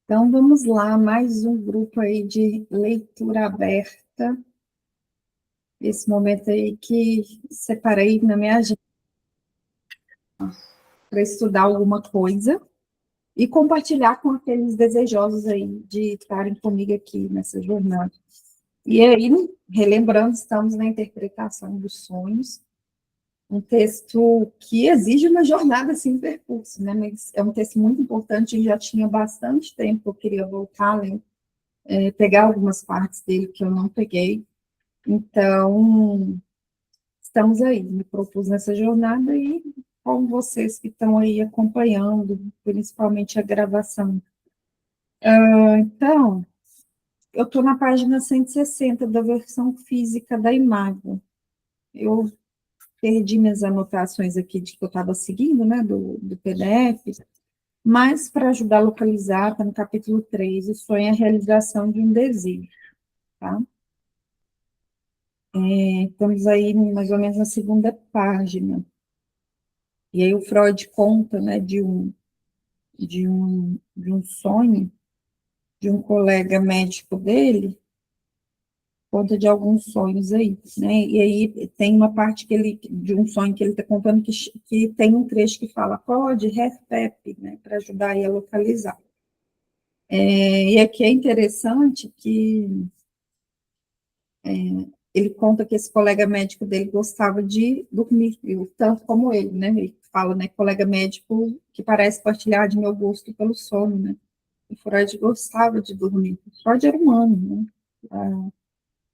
Então, vamos lá, mais um grupo aí de leitura aberta. Esse momento aí que separei na minha agenda para estudar alguma coisa e compartilhar com aqueles desejosos aí de estarem comigo aqui nessa jornada. E aí, relembrando, estamos na interpretação dos sonhos, um texto que exige uma jornada sem percurso, né? Mas é um texto muito importante, e já tinha bastante tempo que eu queria voltar a ler, pegar algumas partes dele que eu não peguei. Então, estamos aí, me propus nessa jornada e com vocês que estão aí acompanhando, principalmente a gravação. Então, eu estou na página 160 da versão física da Imago. Eu perdi minhas anotações aqui de que eu estava seguindo, né, do PDF, mas para ajudar a localizar, está no capítulo 3, o sonho é a realização de um desejo, tá? Estamos aí mais ou menos na segunda página. E aí o Freud conta, né, de um sonho de um colega médico dele, conta de alguns sonhos aí, né? E aí tem uma parte de um sonho que ele está contando que tem um trecho que fala pode, refep, né, para ajudar aí a localizar. E aqui é interessante que ele conta que esse colega médico dele gostava de dormir, tanto como ele, né? Ele fala, né, colega médico que parece partilhar de meu gosto pelo sono, né? O Freud gostava de dormir. O Freud era humano, né?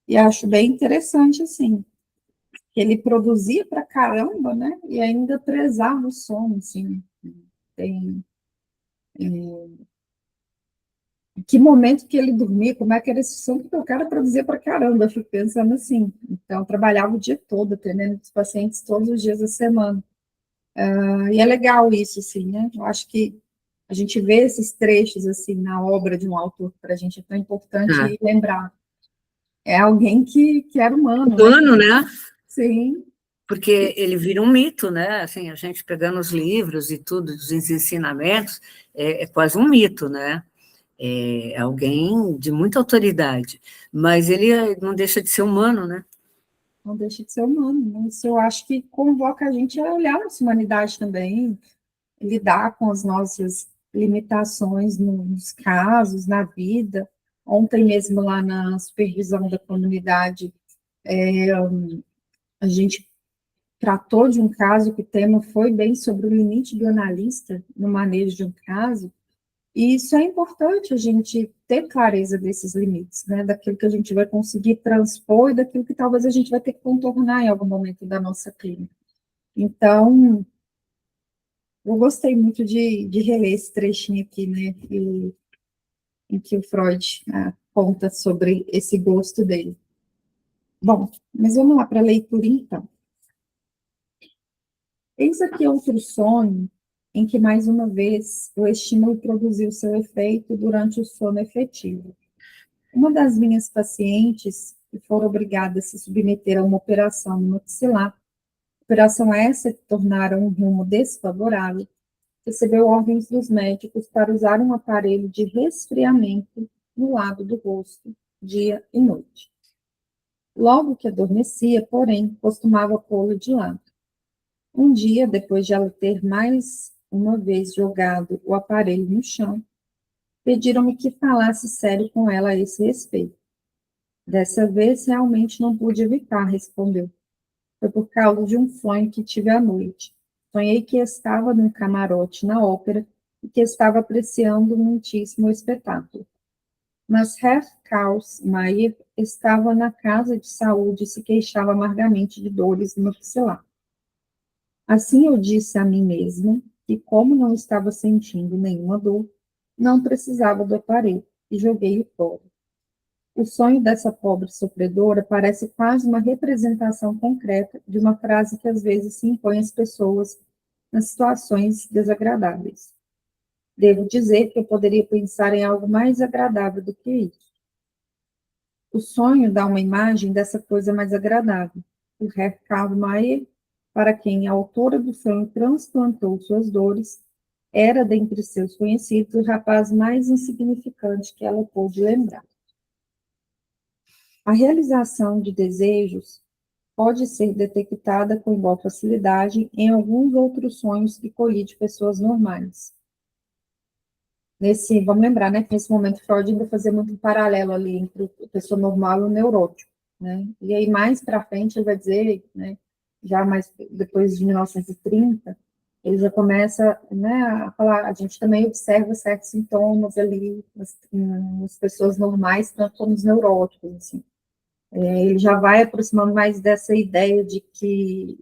E acho bem interessante, assim, que ele produzia pra caramba, né? E ainda prezava o sono, assim. Tem, que momento que ele dormia, como é que era esse sono, porque o cara produzia pra caramba, eu fico pensando assim. Então, eu trabalhava o dia todo, atendendo os pacientes todos os dias da semana. E é legal isso, assim, né? Eu acho que a gente vê esses trechos, assim, na obra de um autor, que para a gente é tão importante lembrar. É alguém que era humano, né? Humano, né? Sim, Porque ele vira um mito, né? Assim, a gente pegando os livros e tudo, os ensinamentos, é quase um mito, né? É alguém de muita autoridade, mas ele não deixa de ser humano, né? não deixa de ser humano. Né? Isso eu acho que convoca a gente a olhar a nossa humanidade também, lidar com as nossas limitações nos casos, na vida. Ontem mesmo, lá na supervisão da comunidade, a gente tratou de um caso que o tema foi bem sobre o limite do analista no manejo de um caso, e isso é importante, a gente ter clareza desses limites, né, daquilo que a gente vai conseguir transpor e daquilo que talvez a gente vai ter que contornar em algum momento da nossa clínica. Então, eu gostei muito de reler esse trechinho aqui, né, em que o Freud conta sobre esse gosto dele. Bom, mas vamos lá para a leitura, então. Eis aqui outro sonho em que, mais uma vez, o estímulo produziu seu efeito durante o sono efetivo. Uma das minhas pacientes, que foram obrigadas a se submeter a uma operação no maxilar, operação essa que tornara um rumo desfavorável, recebeu ordens dos médicos para usar um aparelho de resfriamento no lado do rosto, dia e noite. Logo que adormecia, porém, costumava pô-lo de lado. Um dia, depois de ela ter mais uma vez jogado o aparelho no chão, pediram-me que falasse sério com ela a esse respeito. Dessa vez, realmente não pude evitar, respondeu. Foi por causa de um sonho que tive à noite. Sonhei que estava num camarote na ópera e que estava apreciando muitíssimo o espetáculo. Mas Herr Karlsmeier estava na casa de saúde e se queixava amargamente de dores no maxilar. Assim eu disse a mim mesma que, como não estava sentindo nenhuma dor, não precisava do aparelho e joguei-o fora. O sonho dessa pobre sofredora parece quase uma representação concreta de uma frase que às vezes se impõe às pessoas nas situações desagradáveis. Devo dizer que eu poderia pensar em algo mais agradável do que isso. O sonho dá uma imagem dessa coisa mais agradável. O Herr Karl Mayer, para quem a autora do sonho transplantou suas dores, era, dentre seus conhecidos, o rapaz mais insignificante que ela pôde lembrar. A realização de desejos pode ser detectada com igual facilidade em alguns outros sonhos que colhi de pessoas normais. Vamos lembrar, né, que nesse momento Freud ainda fazia muito um paralelo ali entre a pessoa normal e o neurótico, né? E aí mais para frente ele vai dizer, né, já mais depois de 1930, ele já começa, né, a falar, a gente também observa certos sintomas ali nas pessoas normais, tanto como nos neuróticos, assim. Ele já vai aproximando mais dessa ideia de que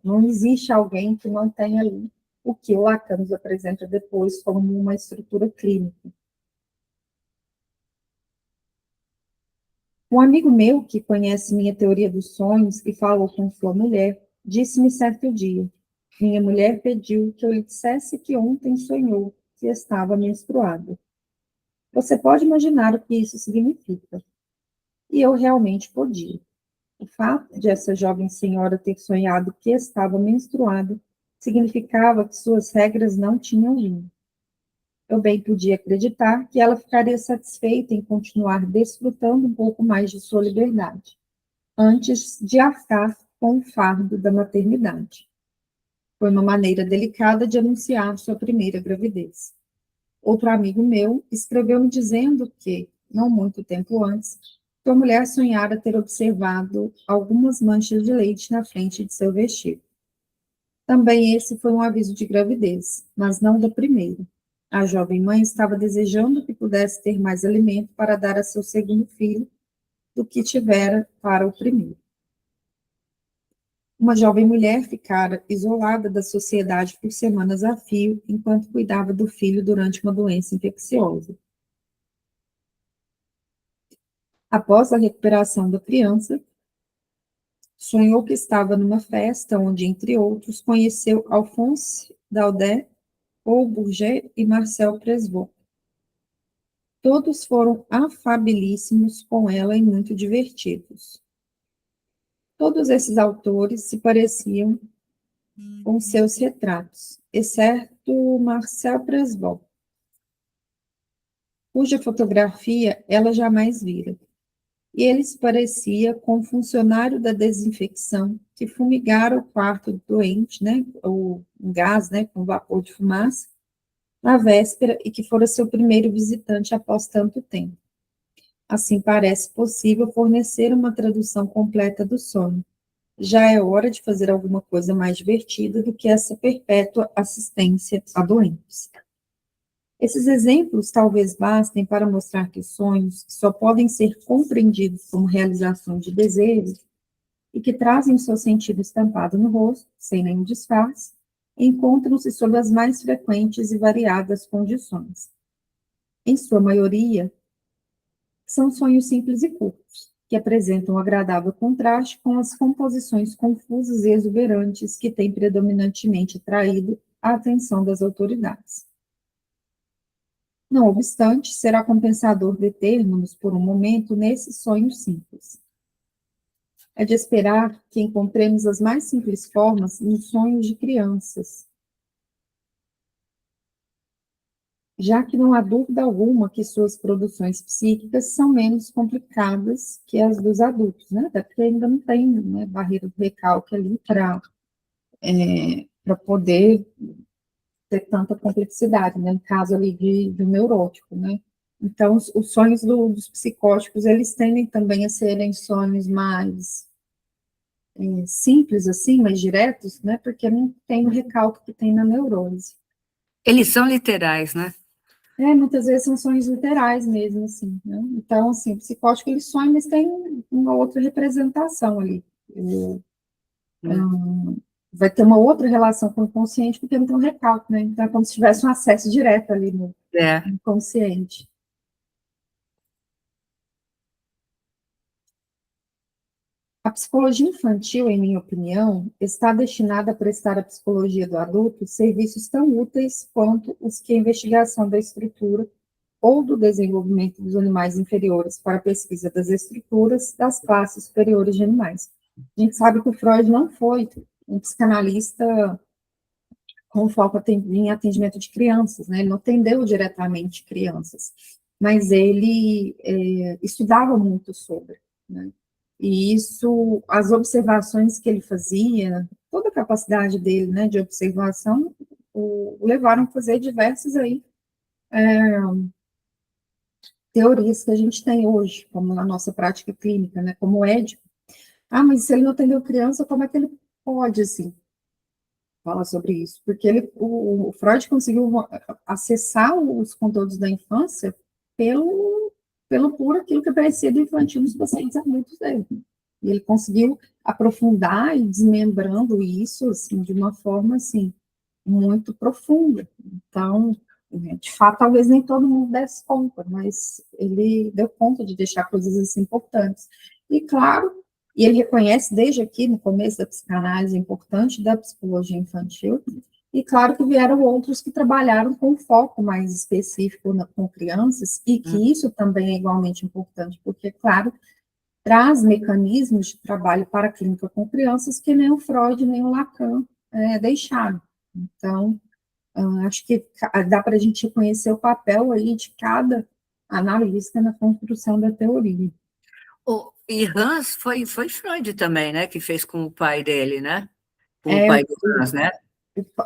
não existe alguém que não tenha ali o que o Lacan nos apresenta depois como uma estrutura clínica. Um amigo meu, que conhece minha teoria dos sonhos e falou com sua mulher, disse-me certo dia: minha mulher pediu que eu lhe dissesse que ontem sonhou que estava menstruada. Você pode imaginar o que isso significa. E eu realmente podia. O fato de essa jovem senhora ter sonhado que estava menstruada significava que suas regras não tinham vindo. Eu bem podia acreditar que ela ficaria satisfeita em continuar desfrutando um pouco mais de sua liberdade, antes de arcar com o fardo da maternidade. Foi uma maneira delicada de anunciar sua primeira gravidez. Outro amigo meu escreveu-me dizendo que, não muito tempo antes, sua mulher sonhara ter observado algumas manchas de leite na frente de seu vestido. Também esse foi um aviso de gravidez, mas não da primeira. A jovem mãe estava desejando que pudesse ter mais alimento para dar a seu segundo filho do que tivera para o primeiro. Uma jovem mulher ficara isolada da sociedade por semanas a fio, enquanto cuidava do filho durante uma doença infecciosa. Após a recuperação da criança, sonhou que estava numa festa onde, entre outros, conheceu Alphonse Daudet, Paul Bourget e Marcel Presvot. Todos foram afabilíssimos com ela e muito divertidos. Todos esses autores se pareciam com seus retratos, exceto Marcel Presvot, cuja fotografia ela jamais vira. E ele se parecia com o funcionário da desinfecção que fumigara o quarto do doente, né, ou um gás, né, com vapor de fumaça, na véspera e que fora seu primeiro visitante após tanto tempo. Assim parece possível fornecer uma tradução completa do sonho. Já é hora de fazer alguma coisa mais divertida do que essa perpétua assistência a doentes. Esses exemplos talvez bastem para mostrar que sonhos só podem ser compreendidos como realização de desejos e que trazem seu sentido estampado no rosto, sem nenhum disfarce, encontram-se sob as mais frequentes e variadas condições. Em sua maioria, são sonhos simples e curtos, que apresentam um agradável contraste com as composições confusas e exuberantes que têm predominantemente atraído a atenção das autoridades. Não obstante, será compensador determos-nos por um momento nesses sonhos simples. É de esperar que encontremos as mais simples formas nos sonhos de crianças, já que não há dúvida alguma que suas produções psíquicas são menos complicadas que as dos adultos, né? Até porque ainda não tem, né, barreira do recalque ali para poder ter tanta complexidade, né? No caso ali de um neurótico, né? Então, os sonhos dos psicóticos, eles tendem também a serem sonhos mais simples, assim, mais diretos, né? Porque não tem o recalque que tem na neurose. Eles são literais, né? Muitas vezes são sonhos literais mesmo, assim, né? Então, assim, o psicótico, ele sonha, mas tem uma outra representação ali. Vai ter uma outra relação com o inconsciente, porque não tem um recalque, né? Então, é como se tivesse um acesso direto ali no inconsciente. A psicologia infantil, em minha opinião, está destinada a prestar à psicologia do adulto serviços tão úteis quanto os que a investigação da estrutura ou do desenvolvimento dos animais inferiores para a pesquisa das estruturas das classes superiores de animais. A gente sabe que o Freud não foi um psicanalista com foco em atendimento de crianças, né? Ele não atendeu diretamente crianças, mas ele estudava muito sobre, né? E isso, as observações que ele fazia, toda a capacidade dele, né, de observação, o levaram a fazer diversas aí teorias que a gente tem hoje, como na nossa prática clínica, né, como o Édipo. Ah, mas se ele não atendeu criança, como é que ele pode, assim, falar sobre isso? Porque o Freud conseguiu acessar os conteúdos da infância pelo puro aquilo que aparecia do infantil nos pacientes adultos dele. E ele conseguiu aprofundar e desmembrando isso, assim, de uma forma, assim, muito profunda. Então, de fato, talvez nem todo mundo desse conta, mas ele deu conta de deixar coisas assim importantes. E, claro, e ele reconhece desde aqui, no começo da psicanálise, a importância da psicologia infantil, e claro que vieram outros que trabalharam com foco mais específico com crianças, e que isso também é igualmente importante, porque, claro, traz mecanismos de trabalho para a clínica com crianças que nem o Freud, nem o Lacan deixaram. Então, acho que dá para a gente conhecer o papel aí de cada analista na construção da teoria. E Hans foi Freud também, né? Que fez com o pai dele, né? Com o É, pai do Hans, né?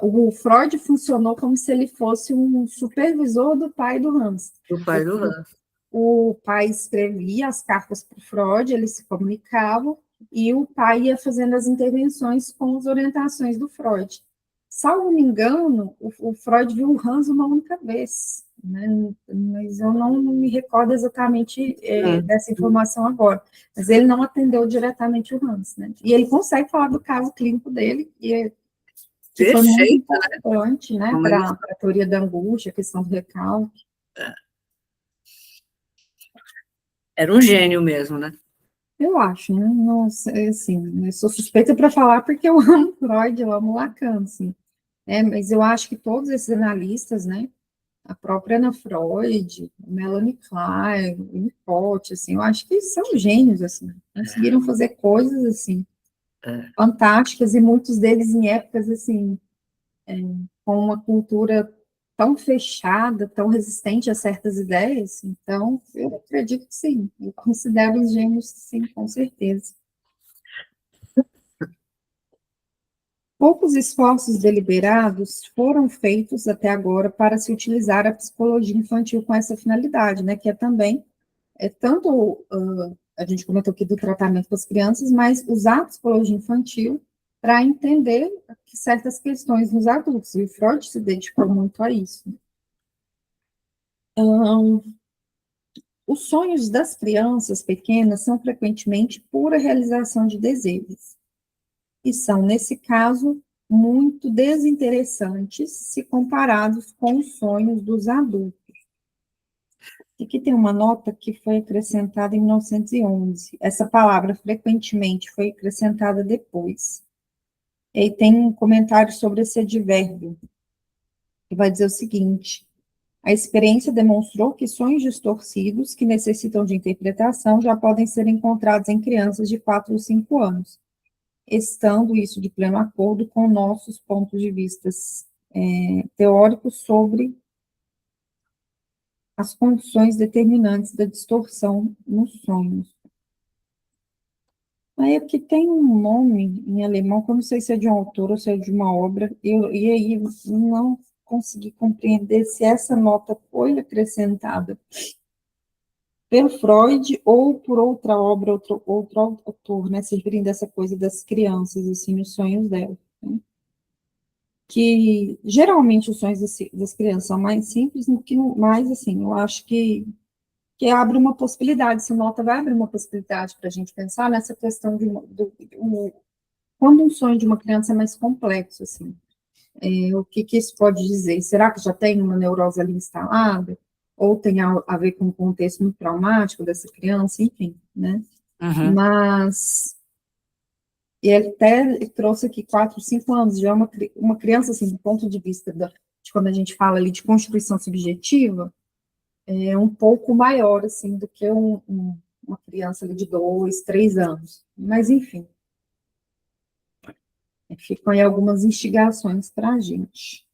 o Freud funcionou como se ele fosse um supervisor do pai do Hans. O pai do Hans. O pai escrevia as cartas para o Freud, eles se comunicavam, e o pai ia fazendo as intervenções com as orientações do Freud. Salvo me engano, o Freud viu o Hans uma única vez, né? Mas eu não me recordo exatamente dessa informação agora. Mas ele não atendeu diretamente o Hans, né? E ele consegue falar do caso clínico dele, que foi muito Perfeito, importante, né, para a teoria da angústia, a questão do recalque. Era um gênio mesmo, né? Eu acho, né? Nossa, assim, eu sou suspeita para falar porque eu amo Freud, eu amo Lacan, assim. Mas eu acho que todos esses analistas, né, a própria Ana Freud, Melanie Klein, Winnicott, assim, eu acho que são gênios, assim, conseguiram fazer coisas, assim, fantásticas, e muitos deles em épocas, assim, com uma cultura tão fechada, tão resistente a certas ideias. Então, eu acredito que sim, eu considero os gênios, sim, com certeza. Poucos esforços deliberados foram feitos até agora para se utilizar a psicologia infantil com essa finalidade, né, que é também, tanto, a gente comentou aqui do tratamento com as crianças, mas usar a psicologia infantil para entender certas questões nos adultos, e o Freud se dedicou muito a isso. Os sonhos das crianças pequenas são frequentemente pura realização de desejos, e são, nesse caso, muito desinteressantes se comparados com os sonhos dos adultos. Aqui tem uma nota que foi acrescentada em 1911. Essa palavra frequentemente foi acrescentada depois. E aí tem um comentário sobre esse advérbio, que vai dizer o seguinte: a experiência demonstrou que sonhos distorcidos, que necessitam de interpretação, já podem ser encontrados em crianças de 4 ou 5 anos, estando isso de pleno acordo com nossos pontos de vista teóricos sobre as condições determinantes da distorção nos sonhos. Aí aqui tem um nome em alemão, que eu não sei se é de um autor ou se é de uma obra, e aí não consegui compreender se essa nota foi acrescentada pelo Freud ou por outra obra, outro autor, né, se referindo a essa coisa das crianças, assim, os sonhos dela, né? Que geralmente os sonhos das crianças são mais simples do que mais, assim, eu acho que abre uma possibilidade, essa nota vai abrir uma possibilidade para a gente pensar nessa questão quando um sonho de uma criança é mais complexo, assim, o que isso pode dizer? Será que já tem uma neurose ali instalada? Ou tem a ver com um contexto muito traumático dessa criança? Enfim, né? Uhum. Mas, e ele até trouxe aqui 4, 5 anos, já é uma criança, assim, do ponto de vista de quando a gente fala ali de constituição subjetiva, é um pouco maior, assim, do que uma criança ali de 2, 3 anos. Mas, enfim. Ficam aí algumas instigações para a gente.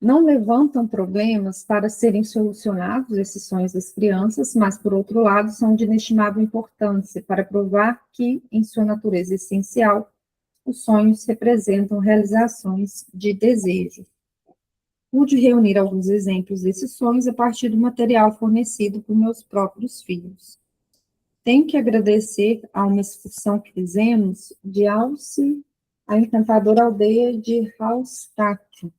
Não levantam problemas para serem solucionados esses sonhos das crianças, mas, por outro lado, são de inestimável importância para provar que, em sua natureza essencial, os sonhos representam realizações de desejo. Pude reunir alguns exemplos desses sonhos a partir do material fornecido por meus próprios filhos. Tenho que agradecer a uma excursão que fizemos de Alce, a encantadora aldeia de Hallstatt.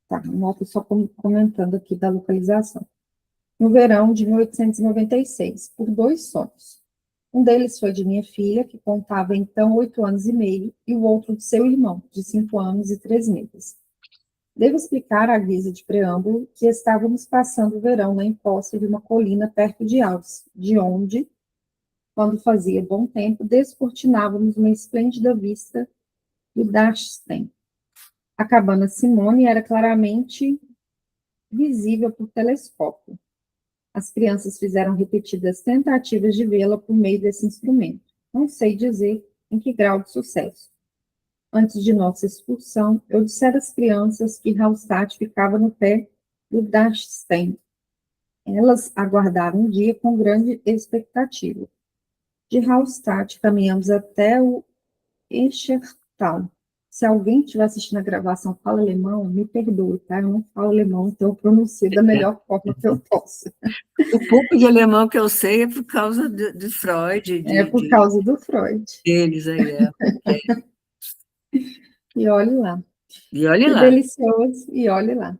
Tá, noto só comentando aqui da localização. No verão de 1896, por 2 sonhos. Um deles foi de minha filha, que contava então 8 anos e meio, e o outro de seu irmão, de 5 anos e 3 meses. Devo explicar, à guisa de preâmbulo, que estávamos passando o verão na encosta de uma colina perto de Alves, de onde, quando fazia bom tempo, descortinávamos uma esplêndida vista do Dachstein. A cabana Simone era claramente visível por telescópio. As crianças fizeram repetidas tentativas de vê-la por meio desse instrumento. Não sei dizer em que grau de sucesso. Antes de nossa excursão, eu dissera às crianças que Hallstatt ficava no pé do Dachstein. Elas aguardaram um dia com grande expectativa. De Hallstatt, caminhamos até o Eschertal. Se alguém estiver assistindo a gravação fala alemão, me perdoe, tá? Eu não falo alemão, então eu pronuncio da melhor forma que eu posso. O pouco de alemão que eu sei é por causa de Freud, É por causa do Freud. deles aí, E olhe lá. E olhe Que lá. delicioso, e olhe lá.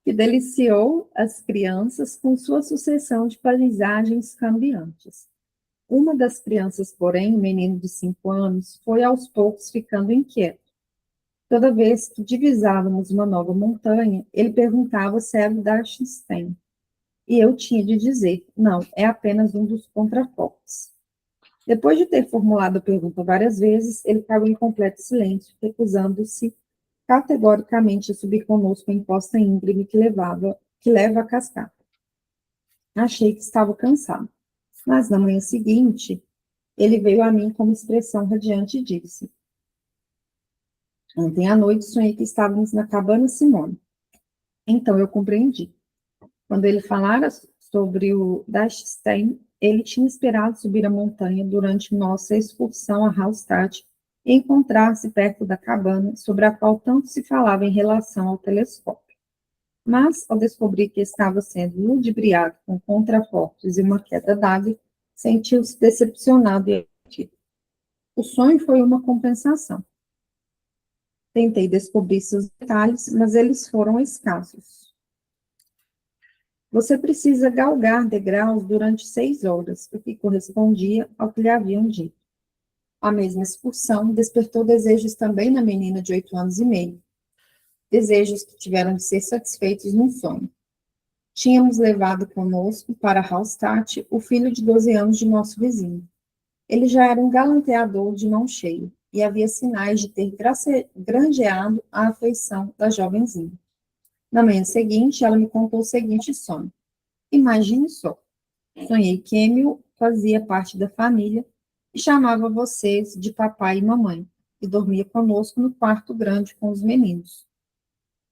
Que deliciou as crianças com sua sucessão de paisagens cambiantes. Uma das crianças, porém, um menino de 5 anos, foi aos poucos ficando inquieto. Toda vez que divisávamos uma nova montanha, ele perguntava se era o Dachstein. E eu tinha de dizer, não, é apenas um dos contrafortes. Depois de ter formulado a pergunta várias vezes, ele caiu em completo silêncio, recusando-se categoricamente a subir conosco a encosta íngreme que leva a cascata. Achei que estava cansado. Mas na manhã seguinte, ele veio a mim com uma expressão radiante e disse: ontem à noite sonhei que estávamos na cabana Simone. Então eu compreendi. Quando ele falara sobre o Dachstein, ele tinha esperado subir a montanha durante nossa excursão a Hallstatt e encontrar-se perto da cabana, sobre a qual tanto se falava em relação ao telescópio. Mas, ao descobrir que estava sendo ludibriado com contrafortes e uma queda d'água, sentiu-se decepcionado e abatido. O sonho foi uma compensação. Tentei descobrir seus detalhes, mas eles foram escassos. Você precisa galgar degraus durante 6 horas, o que correspondia ao que lhe haviam dito. A mesma excursão despertou desejos também na menina de 8 anos e meio. Desejos que tiveram de ser satisfeitos num sonho. Tínhamos levado conosco para Hallstatt o filho de 12 anos de nosso vizinho. Ele já era um galanteador de mão cheia, e havia sinais de ter granjeado a afeição da jovenzinha. Na manhã seguinte, ela me contou o seguinte sonho. Imagine só. Sonhei que Emil fazia parte da família e chamava vocês de papai e mamãe, e dormia conosco no quarto grande com os meninos.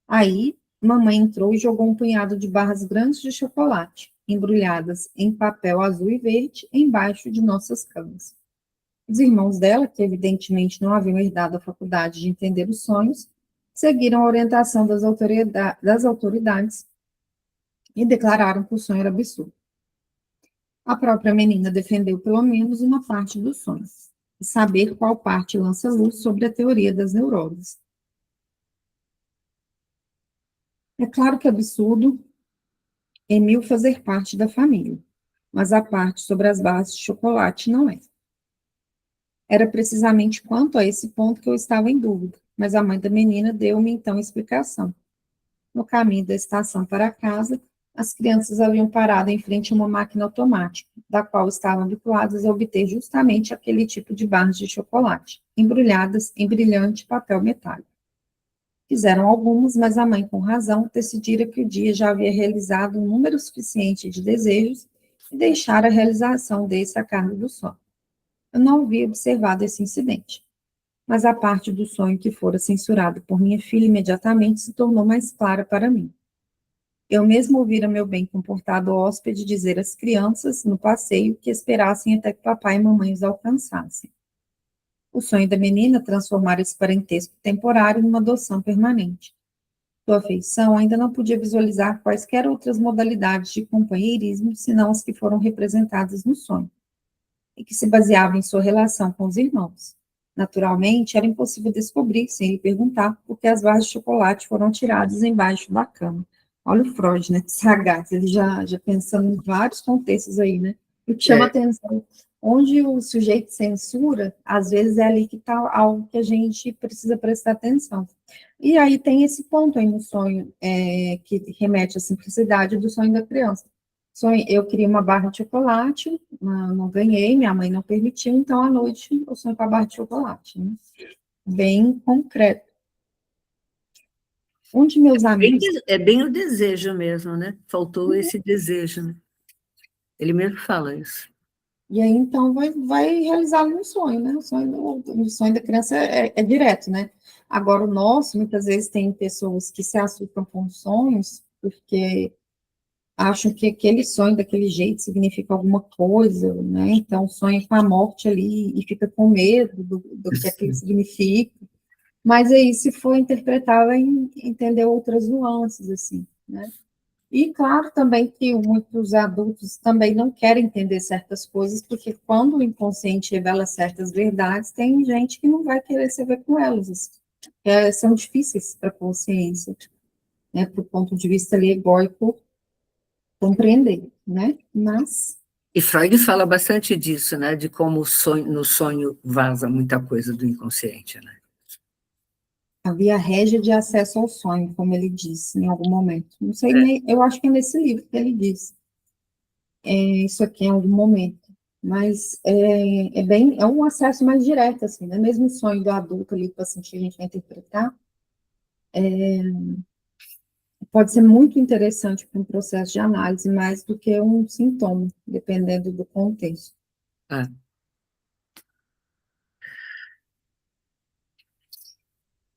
Aí, mamãe entrou e jogou um punhado de barras grandes de chocolate, embrulhadas em papel azul e verde, embaixo de nossas camas. Os irmãos dela, que evidentemente não haviam herdado a faculdade de entender os sonhos, seguiram a orientação das autoridades e declararam que o sonho era absurdo. A própria menina defendeu pelo menos uma parte dos sonhos, e saber qual parte lança luz sobre a teoria das neuroses. É claro que é absurdo Emil fazer parte da família, mas a parte sobre as barras de chocolate não é. Era precisamente quanto a esse ponto que eu estava em dúvida, mas a mãe da menina deu-me então explicação. No caminho da estação para casa, as crianças haviam parado em frente a uma máquina automática, da qual estavam habituadas a obter justamente aquele tipo de barras de chocolate, embrulhadas em brilhante papel metálico. Fizeram algumas, mas a mãe, com razão, decidira que o dia já havia realizado um número suficiente de desejos e deixar a realização desse a cargo do sonho. Eu não havia observado esse incidente, mas a parte do sonho que fora censurada por minha filha imediatamente se tornou mais clara para mim. Eu mesmo ouvira meu bem comportado hóspede dizer às crianças, no passeio, que esperassem até que papai e mamãe os alcançassem. O sonho da menina transformara esse parentesco temporário numa adoção permanente. Sua afeição ainda não podia visualizar quaisquer outras modalidades de companheirismo senão as que foram representadas no sonho, e que se baseavam em sua relação com os irmãos. Naturalmente, era impossível descobrir, sem lhe perguntar, por que as barras de chocolate foram tiradas embaixo da cama. Olha o Freud, né? Sagaz, ele já pensando em vários contextos aí, né? O que chama atenção, onde o sujeito censura, às vezes é ali que está algo que a gente precisa prestar atenção. E aí tem esse ponto aí no sonho, que remete à simplicidade do sonho da criança. Eu queria uma barra de chocolate, não ganhei, minha mãe não permitiu, então à noite eu sonho com a barra de chocolate, né? Bem concreto. Um de meus amigos... É bem o desejo mesmo, né? Faltou esse desejo, né? Ele mesmo fala isso. E aí, então, vai realizar um sonho, né? O sonho da criança é direto, né? Agora, o nosso, muitas vezes, tem pessoas que se assustam com sonhos, porque acham que aquele sonho daquele jeito significa alguma coisa, né? Então, sonha com a morte ali e fica com medo do que aquilo significa. Mas aí, se for interpretar, vai entender outras nuances, assim, né? E, claro, também que muitos adultos também não querem entender certas coisas, porque quando o inconsciente revela certas verdades, tem gente que não vai querer se ver com elas, assim, são difíceis para a consciência, né, do ponto de vista ali egóico, compreender, né? Mas E Freud fala bastante disso, né? De como no sonho vaza muita coisa do inconsciente, né? a via régia de acesso ao sonho, como ele disse em algum momento. Não sei nem, eu acho que é nesse livro que ele diz. Isso aqui em algum momento. Mas é um acesso mais direto, assim, né? Mesmo o sonho do adulto ali, para sentir, a gente vai interpretar, pode ser muito interessante para um processo de análise, mais do que um sintoma, dependendo do contexto. É.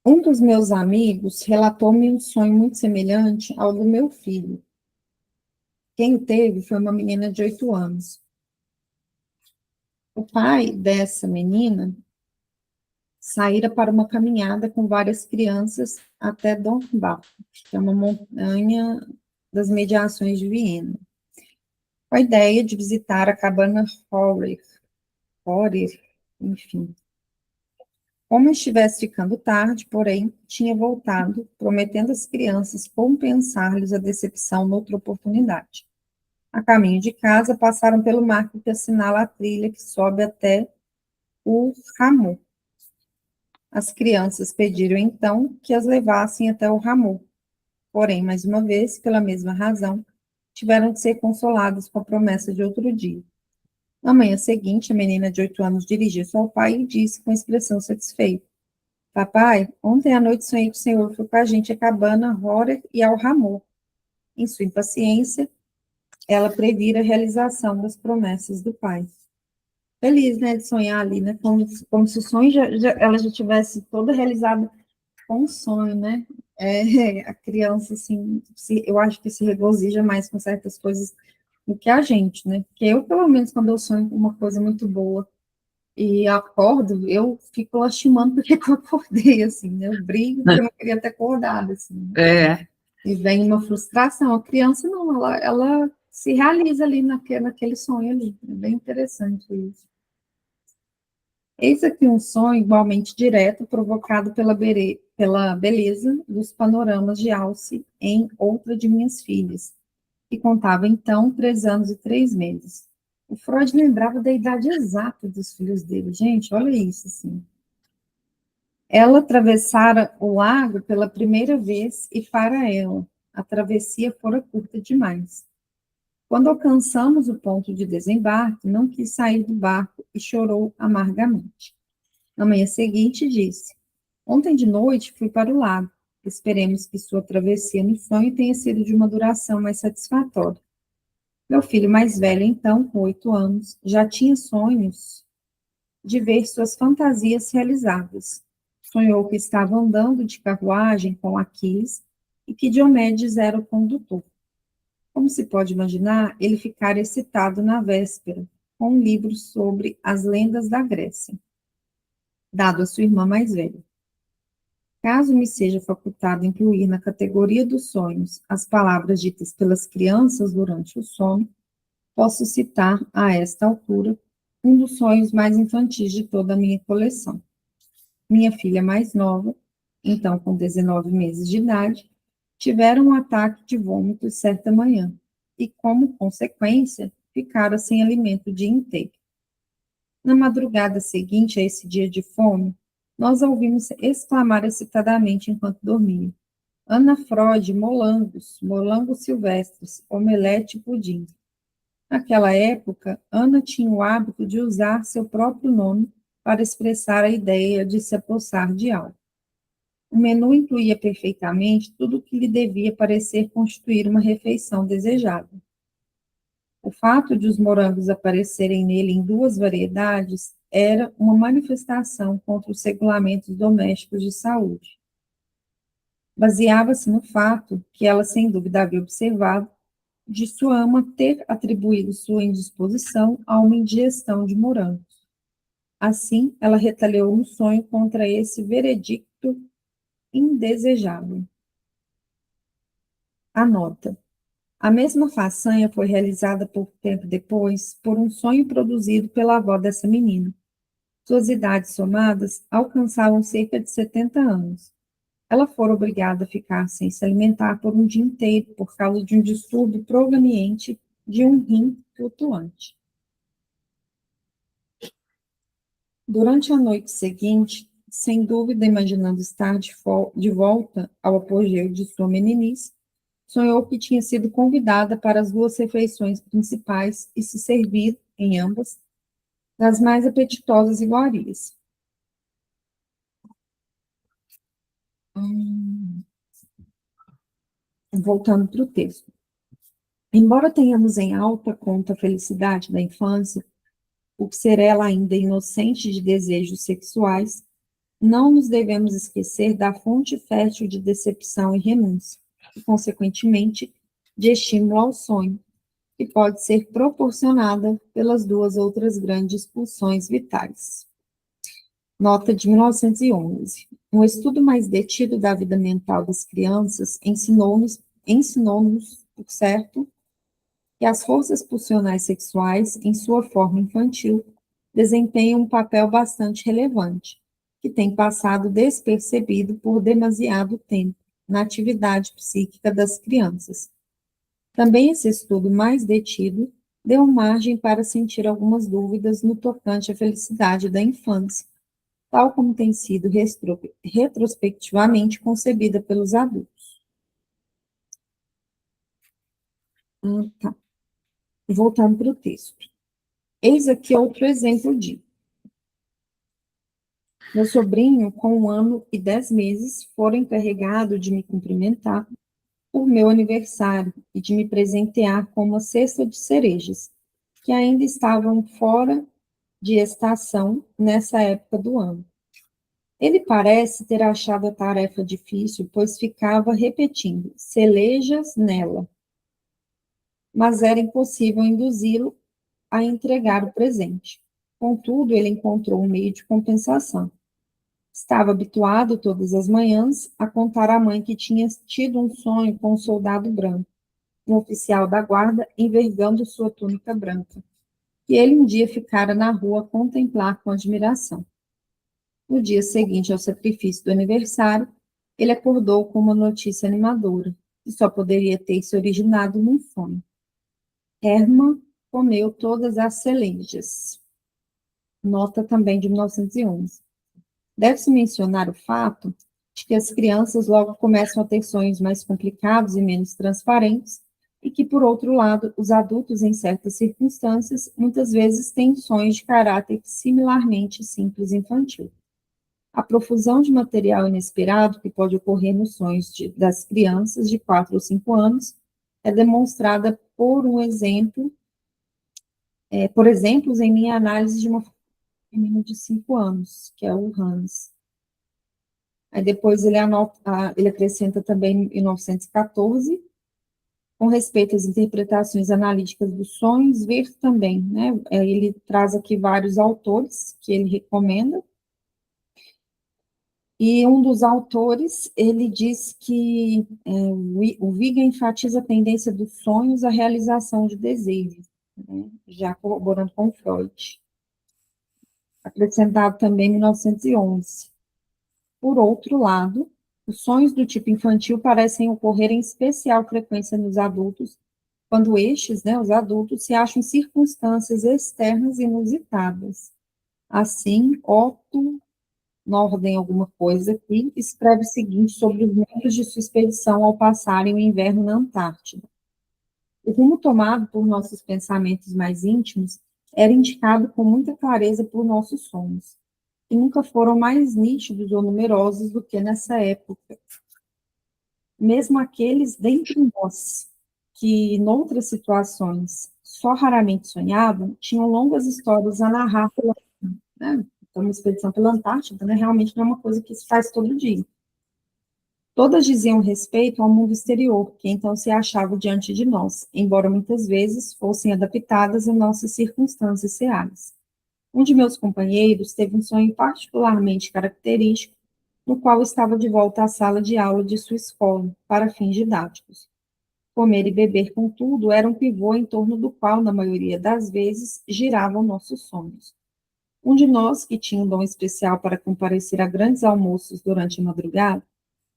Um dos meus amigos relatou-me um sonho muito semelhante ao do meu filho. Quem teve foi uma menina de 8 anos. O pai dessa menina saíra para uma caminhada com várias crianças até Dornbach, que é uma montanha das mediações de Viena. Com a ideia de visitar a cabana Horer, enfim. Como estivesse ficando tarde, porém, tinha voltado, prometendo às crianças compensar-lhes a decepção noutra oportunidade. A caminho de casa, passaram pelo marco que assinala a trilha que sobe até o Ramu. As crianças pediram, então, que as levassem até o Ramu. Porém, mais uma vez, pela mesma razão, tiveram de ser consoladas com a promessa de outro dia. Na manhã seguinte, a menina de 8 anos dirigiu-se ao pai e disse com expressão satisfeita: Papai, ontem à noite sonhei que o senhor foi com a gente à cabana Horer e ao Ramu. Em sua impaciência, ela previra a realização das promessas do pai. Feliz, né, de sonhar ali, né, como se o sonho ela já tivesse toda realizada com o sonho, né? A criança, assim, eu acho que se regozija mais com certas coisas do que a gente, né? Porque eu, pelo menos, quando eu sonho com uma coisa muito boa e acordo, eu fico lastimando porque eu acordei, assim, né? Eu brigo porque eu não queria ter acordado, assim, né? E vem uma frustração. A criança, não, ela se realiza ali naquele sonho ali. É bem interessante isso. Eis aqui um sonho igualmente direto, provocado pela beleza dos panoramas de Alce em outra de minhas filhas, que contava então 3 anos e 3 meses. O Freud lembrava da idade exata dos filhos dele. Gente, olha isso, assim. Ela atravessara o lago pela primeira vez e para ela, a travessia fora curta demais. Quando alcançamos o ponto de desembarque, não quis sair do barco e chorou amargamente. Na manhã seguinte, disse: Ontem de noite fui para o lago. Esperemos que sua travessia no sonho tenha sido de uma duração mais satisfatória. Meu filho mais velho, então, com 8 anos, já tinha sonhos de ver suas fantasias realizadas. Sonhou que estava andando de carruagem com Aquiles e que Diomedes era o condutor. Como se pode imaginar, ele ficara excitado na véspera, com um livro sobre as lendas da Grécia, dado a sua irmã mais velha. Caso me seja facultado incluir na categoria dos sonhos as palavras ditas pelas crianças durante o sono, posso citar, a esta altura, um dos sonhos mais infantis de toda a minha coleção. Minha filha mais nova, então com 19 meses de idade, tivera um ataque de vômito certa manhã e, como consequência, ficara sem alimento o dia inteiro. Na madrugada seguinte a esse dia de fome, nós a ouvimos exclamar excitadamente enquanto dormia: Ana Freud, molangos, molangos silvestres, omelete e pudim. Naquela época, Ana tinha o hábito de usar seu próprio nome para expressar a ideia de se apossar de algo. O menu incluía perfeitamente tudo o que lhe devia parecer constituir uma refeição desejável. O fato de os morangos aparecerem nele em duas variedades era uma manifestação contra os regulamentos domésticos de saúde. Baseava-se no fato, que ela sem dúvida havia observado, de sua ama ter atribuído sua indisposição a uma indigestão de morangos. Assim, ela retalhou no sonho contra esse veredicto indesejável. Anota. A mesma façanha foi realizada pouco tempo depois por um sonho produzido pela avó dessa menina. Suas idades somadas alcançavam cerca de 70 anos. Ela fora obrigada a ficar sem se alimentar por um dia inteiro por causa de um distúrbio proveniente de um rim flutuante. Durante a noite seguinte, sem dúvida imaginando estar de volta ao apogeu de sua meninice, sonhou que tinha sido convidada para as duas refeições principais e se servir, em ambas, das mais apetitosas iguarias. Voltando para o texto. Embora tenhamos em alta conta a felicidade da infância, por ser ela ainda inocente de desejos sexuais, não nos devemos esquecer da fonte fértil de decepção e renúncia, e, consequentemente, de estímulo ao sonho, que pode ser proporcionada pelas duas outras grandes pulsões vitais. Nota de 1911. Um estudo mais detido da vida mental das crianças ensinou-nos, por certo, que as forças pulsionais sexuais, em sua forma infantil, desempenham um papel bastante relevante, que tem passado despercebido por demasiado tempo na atividade psíquica das crianças. Também esse estudo mais detido deu margem para sentir algumas dúvidas no tocante à felicidade da infância, tal como tem sido retrospectivamente concebida pelos adultos. Tá. Voltando para o texto. Eis aqui outro exemplo de: meu sobrinho, com 1 ano e 10 meses, fora encarregado de me cumprimentar por meu aniversário e de me presentear com uma cesta de cerejas, que ainda estavam fora de estação nessa época do ano. Ele parece ter achado a tarefa difícil, pois ficava repetindo: celejas nela. Mas era impossível induzi-lo a entregar o presente. Contudo, ele encontrou um meio de compensação. Estava habituado todas as manhãs a contar à mãe que tinha tido um sonho com um soldado branco, um oficial da guarda envergando sua túnica branca, que ele um dia ficara na rua a contemplar com admiração. No dia seguinte ao sacrifício do aniversário, ele acordou com uma notícia animadora, que só poderia ter se originado num sonho. Hermann comeu todas as cerejas. Nota também de 1911. Deve-se mencionar o fato de que as crianças logo começam a ter sonhos mais complicados e menos transparentes, e que, por outro lado, os adultos, em certas circunstâncias, muitas vezes têm sonhos de caráter similarmente simples e infantil. A profusão de material inesperado que pode ocorrer nos sonhos das crianças de 4 ou 5 anos é demonstrada por um exemplo, por exemplos, em minha análise de uma menina de 5 anos, que é o Hans. Aí depois ele acrescenta também em 1914, com respeito às interpretações analíticas dos sonhos, ver também, né? Ele traz aqui vários autores que ele recomenda, e um dos autores, ele diz que o Vigan enfatiza a tendência dos sonhos à realização de desejos, né? Já corroborando com Freud. Acrescentado também em 1911. Por outro lado, os sonhos do tipo infantil parecem ocorrer em especial frequência nos adultos, quando estes, né, os adultos, se acham em circunstâncias externas inusitadas. Assim, Otto Norden, alguma coisa aqui, escreve o seguinte sobre os membros de sua expedição ao passarem o inverno na Antártida. O rumo tomado por nossos pensamentos mais íntimos era indicado com muita clareza por nossos sonhos, que nunca foram mais nítidos ou numerosos do que nessa época. Mesmo aqueles dentre nós que, em outras situações, só raramente sonhavam, tinham longas histórias a narrar pela, né? Então, uma expedição pela Antártida, né, realmente não é uma coisa que se faz todo dia. Todas diziam respeito ao mundo exterior, que então se achava diante de nós, embora muitas vezes fossem adaptadas a nossas circunstâncias reais. Um de meus companheiros teve um sonho particularmente característico, no qual estava de volta à sala de aula de sua escola, para fins didáticos. Comer e beber, contudo, era um pivô em torno do qual, na maioria das vezes, giravam nossos sonhos. Um de nós, que tinha um dom especial para comparecer a grandes almoços durante a madrugada,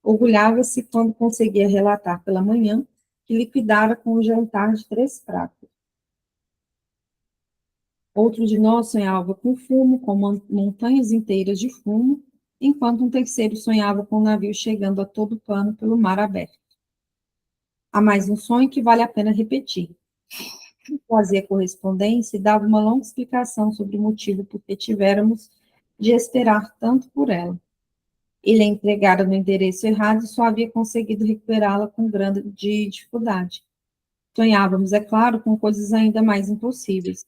orgulhava-se quando conseguia relatar pela manhã que liquidara com o jantar de 3 pratos. Outro de nós sonhava com fumo, com montanhas inteiras de fumo, enquanto um terceiro sonhava com um navio chegando a todo pano pelo mar aberto. Há mais um sonho que vale a pena repetir. Fazia correspondência e dava uma longa explicação sobre o motivo por que tivéramos de esperar tanto por ela. Ele a entregara no endereço errado e só havia conseguido recuperá-la com grande dificuldade. Sonhávamos, é claro, com coisas ainda mais impossíveis,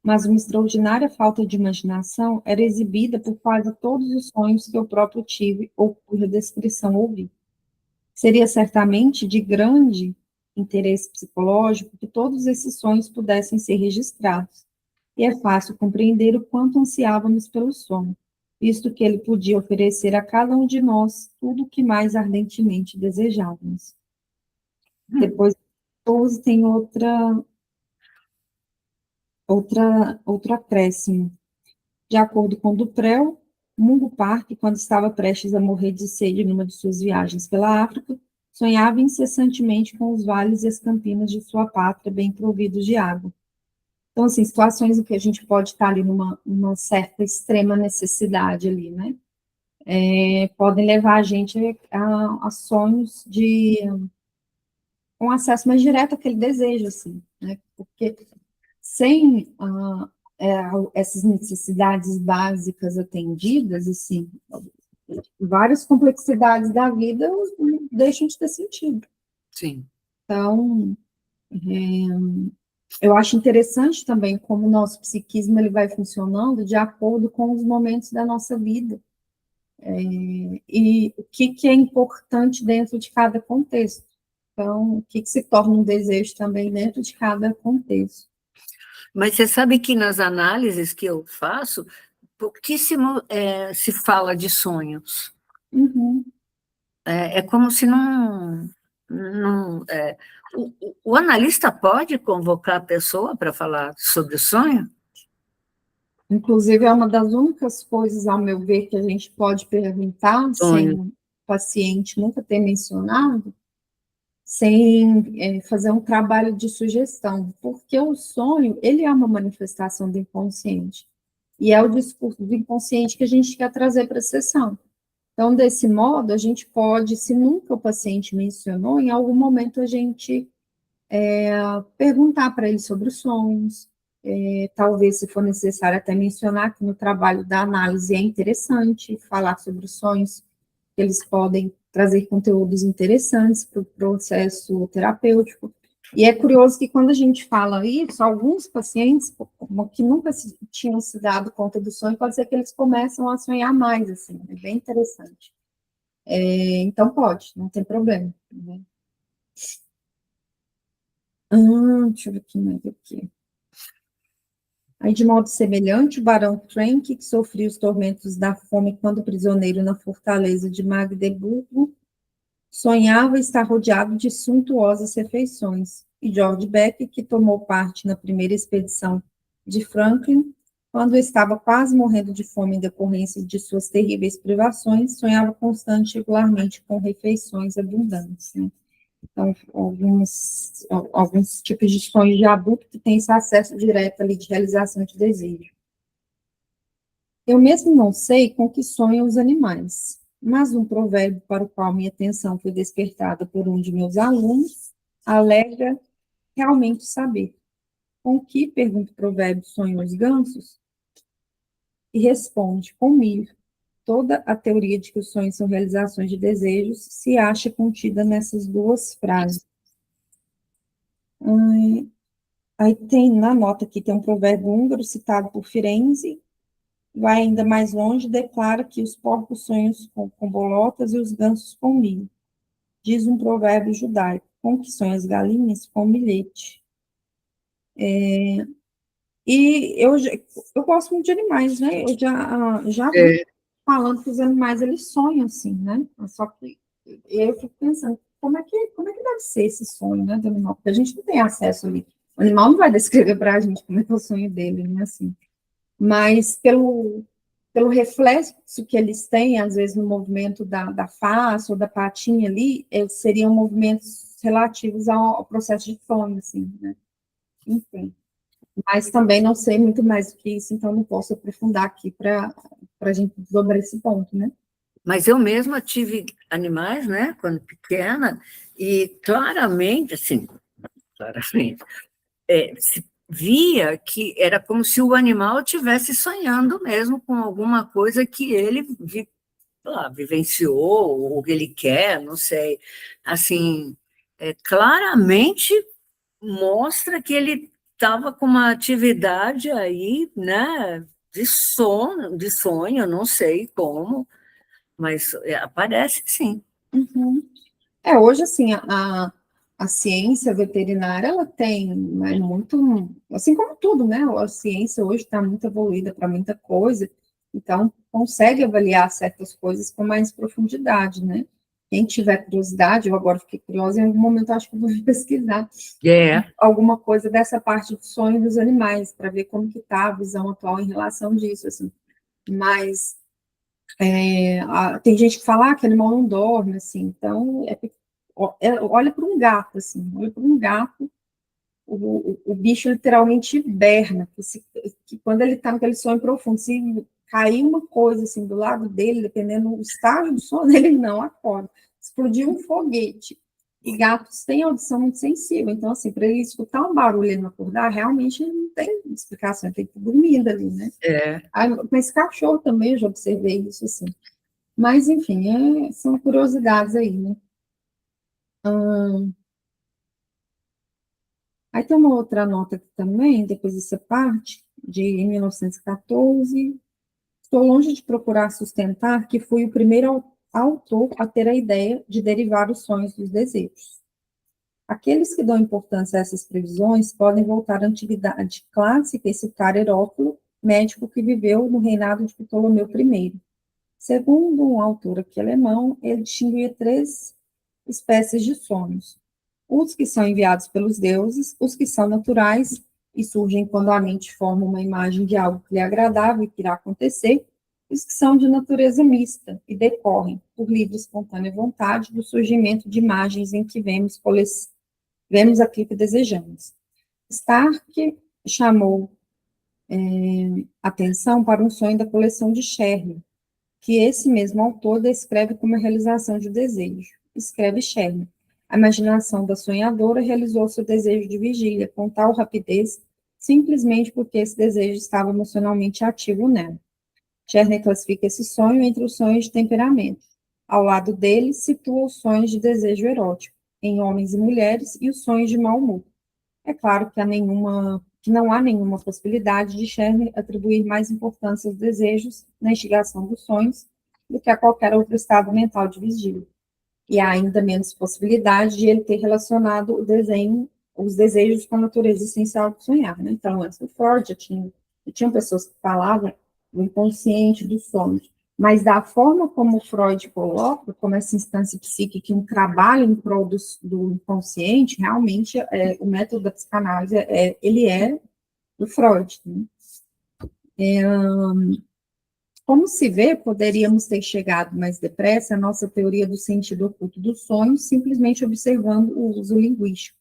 mas uma extraordinária falta de imaginação era exibida por quase todos os sonhos que eu próprio tive ou cuja descrição ouvi. Seria certamente de grande interesse psicológico que todos esses sonhos pudessem ser registrados, e é fácil compreender o quanto ansiávamos pelo sono, visto que ele podia oferecer a cada um de nós tudo o que mais ardentemente desejávamos. Depois, tem outro acréscimo. De acordo com Duprel, Mungo Park, quando estava prestes a morrer de sede numa de suas viagens pela África, sonhava incessantemente com os vales e as campinas de sua pátria bem providos de água. Então, assim, situações em que a gente pode estar ali numa certa extrema necessidade ali, né? Podem levar a gente a sonhos com acesso mais direto àquele desejo, assim, né? Porque sem essas necessidades básicas atendidas, assim, várias complexidades da vida deixam de ter sentido. Sim. Então, eu acho interessante também como o nosso psiquismo ele vai funcionando de acordo com os momentos da nossa vida. E o que é importante dentro de cada contexto. Então, o que se torna um desejo também dentro de cada contexto. Mas você sabe que nas análises que eu faço, pouquíssimo se fala de sonhos. Uhum. É como se o analista pode convocar a pessoa para falar sobre o sonho? Inclusive, é uma das únicas coisas, ao meu ver, que a gente pode perguntar sem o paciente nunca ter mencionado, sem fazer um trabalho de sugestão, porque o sonho, ele é uma manifestação do inconsciente, e é o discurso do inconsciente que a gente quer trazer para a sessão. Então, desse modo, a gente pode, se nunca o paciente mencionou, em algum momento a gente perguntar para ele sobre os sonhos, talvez, se for necessário, até mencionar que no trabalho da análise é interessante falar sobre os sonhos, que eles podem trazer conteúdos interessantes para o processo terapêutico. E é curioso que quando a gente fala isso, alguns pacientes como que nunca tinham se dado conta do sonho, pode ser que eles começam a sonhar mais, assim, é bem interessante. Então pode, não tem problema. Né? Deixa eu ver aqui mais aqui. Aí, de modo semelhante, o barão Trenck, que sofria os tormentos da fome quando prisioneiro na fortaleza de Magdeburgo, sonhava estar rodeado de suntuosas refeições. E George Beck, que tomou parte na primeira expedição de Franklin, quando estava quase morrendo de fome em decorrência de suas terríveis privações, sonhava constante e regularmente com refeições abundantes. Né? Então, alguns tipos de sonhos de adulto que têm esse acesso direto ali de realização de desejo. Eu mesmo não sei com que sonham os animais, mas um provérbio para o qual minha atenção foi despertada por um de meus alunos alega realmente saber. Com que, pergunta o provérbio, sonham os gansos? E responde, com milho. Toda a teoria de que os sonhos são realizações de desejos se acha contida nessas duas frases. Aí tem, na nota aqui, tem um provérbio húngaro citado por Firenze, vai ainda mais longe, declara que os porcos sonham com bolotas e os gansos com milho. Diz um provérbio judaico, com que sonham as galinhas? Com milhete. E eu gosto muito de animais, né? Eu já vi falando que os animais, eles sonham, assim, né? Só que eu fico pensando, como é que deve ser esse sonho, né, do animal? Porque a gente não tem acesso ali. O animal não vai descrever para a gente como é que é o sonho dele, né, assim. Mas pelo reflexo que eles têm, às vezes, no movimento da face ou da patinha ali, seriam movimentos relativos ao processo de fome, assim, né? Enfim. Mas também não sei muito mais do que isso, então não posso aprofundar aqui para a gente desdobrar esse ponto, né? Mas eu mesma tive animais, né, quando pequena, e claramente, assim, claramente, se via que era como se o animal estivesse sonhando mesmo com alguma coisa que ele vivenciou, ou que ele quer, não sei. Assim, claramente mostra que ele estava com uma atividade aí, né, de sonho, não sei como, mas aparece sim. Uhum. Hoje, assim, a ciência veterinária, ela tem, né, muito, assim como tudo, né? A ciência hoje está muito evoluída para muita coisa, então consegue avaliar certas coisas com mais profundidade, né? Quem tiver curiosidade, eu agora fiquei curiosa, em algum momento eu acho que eu vou pesquisar É, alguma coisa dessa parte do sonho dos animais, para ver como que está a visão atual em relação disso, assim. Mas tem gente que fala que animal não dorme, assim, então olha para um gato, assim, olha para um gato, o bicho literalmente berna, que quando ele está naquele sonho profundo, se cair uma coisa assim do lado dele, dependendo do estágio do sono, ele não acorda. Explodiu um foguete. E gatos têm audição muito sensível, então, assim, para ele escutar um barulho e ele não acordar, realmente não tem explicação, ele tem que dormir ali, né? é. Mas cachorro também, eu já observei isso, assim. Mas, enfim, são curiosidades aí, né? Aí tem uma outra nota aqui também, depois dessa parte, de 1914. Estou longe de procurar sustentar que fui o primeiro autor a ter a ideia de derivar os sonhos dos desejos. Aqueles que dão importância a essas previsões podem voltar à antiguidade clássica e citar Heródoto, médico que viveu no reinado de Ptolomeu I. Segundo um autor aqui alemão, ele distinguia três espécies de sonhos: os que são enviados pelos deuses, os que são naturais e surgem quando a mente forma uma imagem de algo que lhe é agradável e que irá acontecer, e os que são de natureza mista e decorrem, por livre e espontânea vontade, do surgimento de imagens em que vemos aquilo que desejamos. Stark chamou atenção para um sonho da coleção de Sherry, que esse mesmo autor descreve como a realização de desejo. Escreve Sherry. A imaginação da sonhadora realizou seu desejo de vigília com tal rapidez, simplesmente porque esse desejo estava emocionalmente ativo nela. Sherry classifica esse sonho entre os sonhos de temperamento. Ao lado dele, situa os sonhos de desejo erótico. em homens e mulheres e os sonhos de mau humor. É claro que não há nenhuma possibilidade de Shermer atribuir mais importância aos desejos na instigação dos sonhos do que a qualquer outro estado mental de vigília. E há ainda menos possibilidade de ele ter relacionado os desejos com a natureza essencial do sonhar, né? Então, antes do Freud, já tinham pessoas que falavam do inconsciente, dos sonhos, mas da forma como o Freud coloca, como essa instância psíquica, um trabalho em prol do inconsciente, realmente, o método da psicanálise, ele é do Freud, né? Como se vê, poderíamos ter chegado mais depressa à nossa teoria do sentido oculto dos sonhos, simplesmente observando o uso linguístico.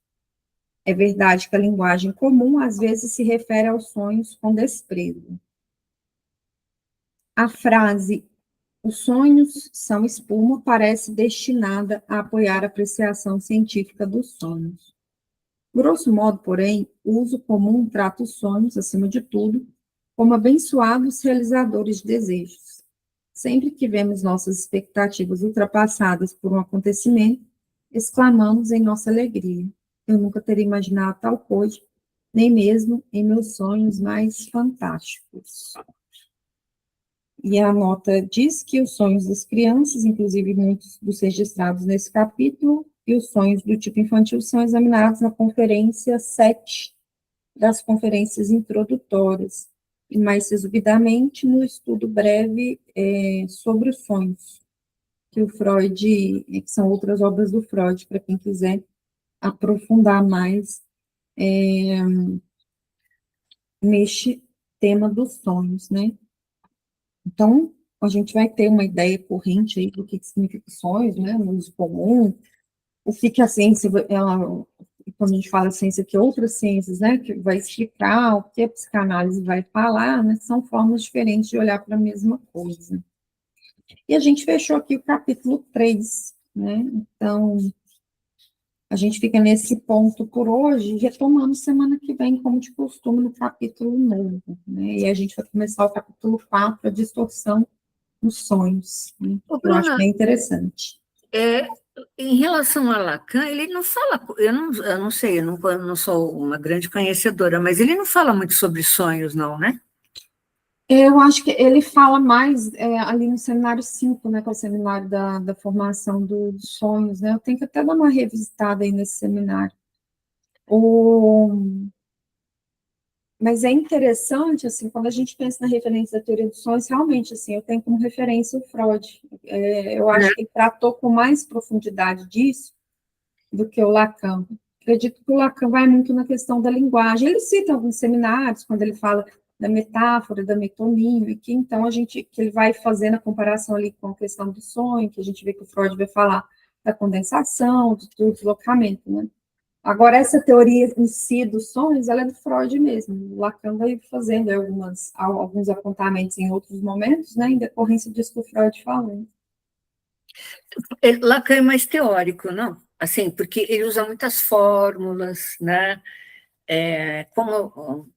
É verdade que a linguagem comum, às vezes, se refere aos sonhos com desprezo. A frase, os sonhos são espuma, parece destinada a apoiar a apreciação científica dos sonhos. Grosso modo, porém, o uso comum trata os sonhos, acima de tudo, como abençoados realizadores de desejos. Sempre que vemos nossas expectativas ultrapassadas por um acontecimento, exclamamos em nossa alegria: eu nunca teria imaginado tal coisa, nem mesmo em meus sonhos mais fantásticos. E a nota diz que os sonhos das crianças, inclusive muitos dos registrados nesse capítulo, e os sonhos do tipo infantil são examinados na conferência 7 das conferências introdutórias, e mais resumidamente no estudo breve sobre os sonhos, que o Freud, que são outras obras do Freud, para quem quiser aprofundar mais neste tema dos sonhos, né? Então, a gente vai ter uma ideia corrente aí do que significa sonhos, né, no uso comum, o que a ciência, quando a gente fala ciência, que outras ciências, né, que vai explicar o que a psicanálise vai falar, né, são formas diferentes de olhar para a mesma coisa. E a gente fechou aqui o capítulo 3, né, então, a gente fica nesse ponto por hoje, retomando semana que vem, como de costume, no capítulo novo, né, e a gente vai começar o capítulo 4, a distorção nos sonhos, né, Ô, eu acho Bruna, bem interessante. é, em relação a Lacan, ele não fala, eu não sei, eu não sou uma grande conhecedora, mas ele não fala muito sobre sonhos, não, né? Eu acho que ele fala mais ali no seminário 5, né, que é o seminário da formação dos sonhos, né, eu tenho que até dar uma revisitada aí nesse seminário. Mas é interessante, assim, quando a gente pensa na referência da teoria dos sonhos, realmente, assim, eu tenho como referência o Freud. Eu acho que ele tratou com mais profundidade disso do que o Lacan. Acredito que o Lacan vai muito na questão da linguagem. Ele cita alguns seminários, quando ele fala da metáfora, da metonímia, que então que ele vai fazendo a comparação ali com a questão do sonho, que a gente vê que o Freud vai falar da condensação, do deslocamento, né? Agora, essa teoria em si dos sonhos, ela é do Freud mesmo. O Lacan vai fazendo alguns apontamentos em outros momentos, né, em decorrência disso que o Freud falou. Lacan é mais teórico, não? Assim, porque ele usa muitas fórmulas, né? Como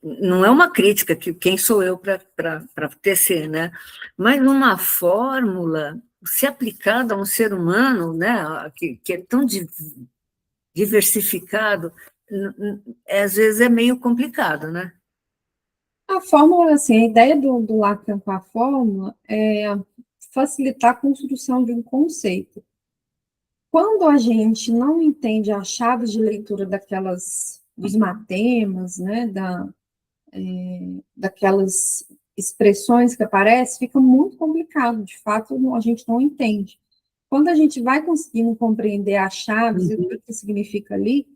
não é uma crítica, que quem sou eu para tecer, né? Mas uma fórmula, se aplicada a um ser humano, né, que é tão diversificado, às vezes é meio complicado, né? A fórmula, assim, a ideia do Lacan com a fórmula é facilitar a construção de um conceito. Quando a gente não entende a chave de leitura dos matemas, né, daquelas expressões que aparecem, fica muito complicado, de fato, a gente não entende. Quando a gente vai conseguindo compreender as chaves e o que significa ali,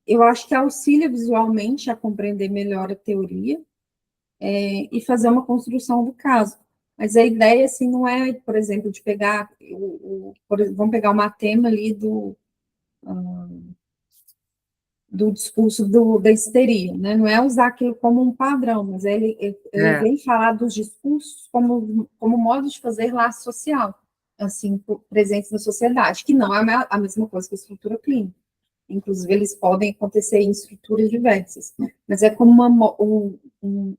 eu acho que auxilia visualmente a compreender melhor a teoria e fazer uma construção do caso. Mas a ideia, assim, não é, por exemplo, de pegar, vamos pegar o matema ali do discurso da histeria, né? Não é usar aquilo como um padrão, mas ele vem falar dos discursos como modo de fazer laço social, assim, presentes na sociedade, que não é a mesma coisa que a estrutura clínica. Inclusive, eles podem acontecer em estruturas diversas, mas é como um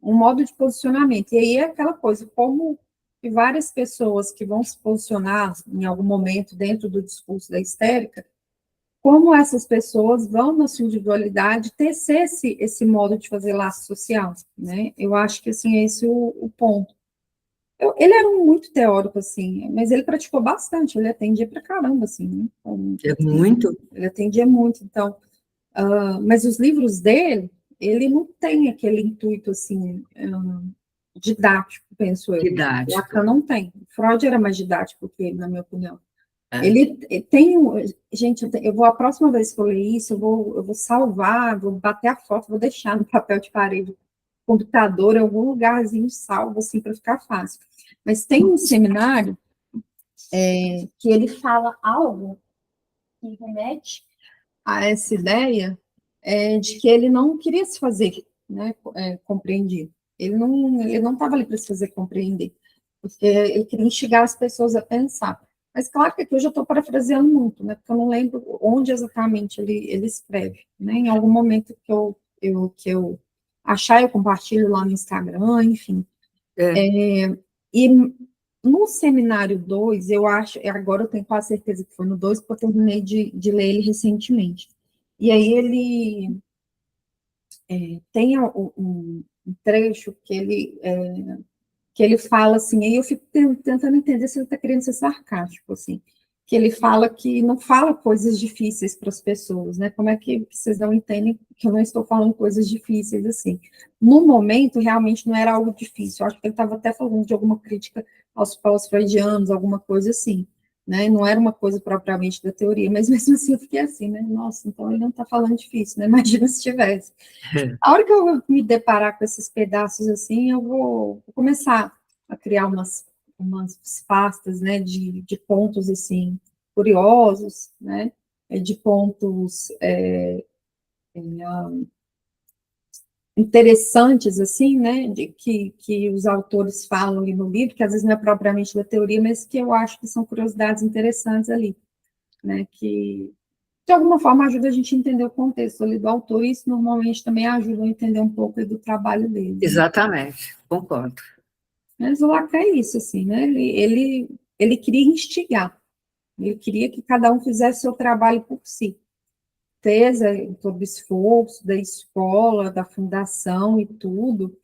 modo de posicionamento. E aí é aquela coisa, como que várias pessoas que vão se posicionar em algum momento dentro do discurso da histérica, como essas pessoas vão, na sua individualidade, tecer esse modo de fazer laço social, né? Eu acho que, assim, esse é o ponto. Ele era muito teórico, assim, mas ele praticou bastante, ele atendia pra caramba, assim, né? Então, É muito. ele atendia muito, então, mas os livros dele, ele não tem aquele intuito, assim, didático, penso eu. Didático. Lacan não tem. Freud era mais didático que ele, na minha opinião. É. Ele tem, gente, eu vou, a próxima vez que eu ler isso, eu vou salvar, vou bater a foto, vou deixar no papel de parede, computador, em algum lugarzinho salvo, assim, para ficar fácil. Mas tem um seminário que ele fala algo que remete a essa ideia de que ele não queria se fazer, né, compreendido. Ele não estava ali para se fazer compreender, porque ele queria instigar as pessoas a pensar. Mas claro que aqui eu já estou parafraseando muito, né, porque eu não lembro onde exatamente ele escreve. Né, em algum momento que eu achar, eu compartilho lá no Instagram, enfim. E no seminário 2, eu acho, agora eu tenho quase certeza que foi no 2, porque eu terminei de ler ele recentemente. E aí ele tem um trecho que ele fala assim, aí eu fico tentando entender se ele está querendo ser sarcástico, assim, que ele fala que não fala coisas difíceis para as pessoas, né? Como é que vocês não entendem que eu não estou falando coisas difíceis, assim? No momento, realmente não era algo difícil, eu acho que ele estava até falando de alguma crítica aos pós-freudianos, alguma coisa assim, né? Não era uma coisa propriamente da teoria, mas mesmo assim eu fiquei assim, né? Nossa, então ele não está falando difícil, né? Imagina se tivesse. A hora que eu me deparar com esses pedaços assim, eu vou começar a criar umas pastas, né, de pontos assim curiosos, né, de pontos interessantes assim, né, de que os autores falam ali no livro, que às vezes não é propriamente da teoria, mas que eu acho que são curiosidades interessantes ali, né, que de alguma forma ajuda a gente a entender o contexto ali do autor, e isso normalmente também ajuda a entender um pouco do trabalho dele. Né? Exatamente, concordo. Mas o Lacan é isso, assim, né? Ele queria instigar, ele queria que cada um fizesse seu trabalho por si. Fez todo o esforço da escola, da fundação e tudo,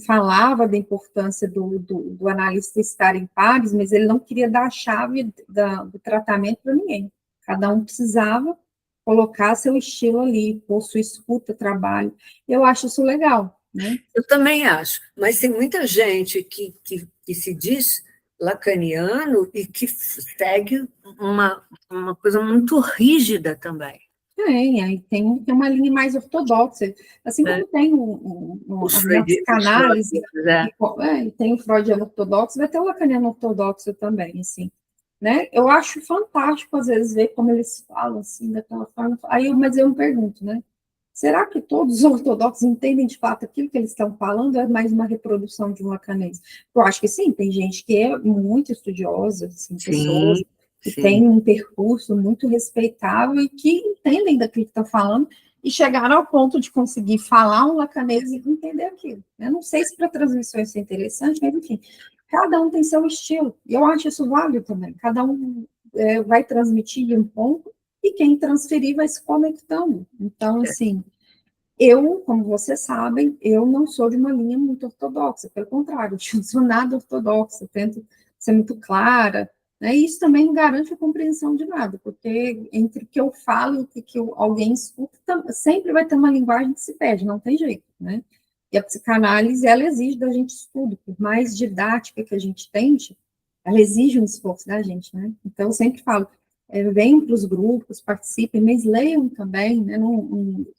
falava da importância do analista estar em pares, mas ele não queria dar a chave do tratamento para ninguém. Cada um precisava colocar seu estilo ali, pôr sua escuta, trabalho. Eu acho isso legal, né? Eu também acho, mas tem muita gente que se diz lacaniano e que segue uma coisa muito rígida também. Aí tem uma linha mais ortodoxa, assim como tem na Os psicanálise, freudianos, né? tem o freudiano ortodoxo, vai ter o lacaniano ortodoxo também, assim, né? Eu acho fantástico, às vezes, ver como eles falam, assim, daquela forma, mas eu me pergunto, né? Será que todos os ortodoxos entendem, de fato, aquilo que eles estão falando, ou é mais uma reprodução de um lacanês? Eu acho que sim, tem gente que é muito estudiosa, assim, pessoas Sim, que têm sim. um percurso muito respeitável e que entendem daquilo que está falando e chegaram ao ponto de conseguir falar um lacanês e entender aquilo. Eu não sei se para transmissão isso é interessante, mas enfim, cada um tem seu estilo. E eu acho isso válido também. Cada um vai transmitir de um ponto e quem transferir vai se conectando. Então, assim, eu, como vocês sabem, eu não sou de uma linha muito ortodoxa, pelo contrário, eu não sou nada ortodoxa, tento ser muito clara, né? E isso também não garante a compreensão de nada, porque entre o que eu falo e o que alguém escuta, sempre vai ter uma linguagem que se perde, não tem jeito, né? E a psicanálise, ela exige da gente estudo, por mais didática que a gente tente, ela exige um esforço da gente, né? Então, eu sempre falo, venham para os grupos, participem, mas leiam também, né?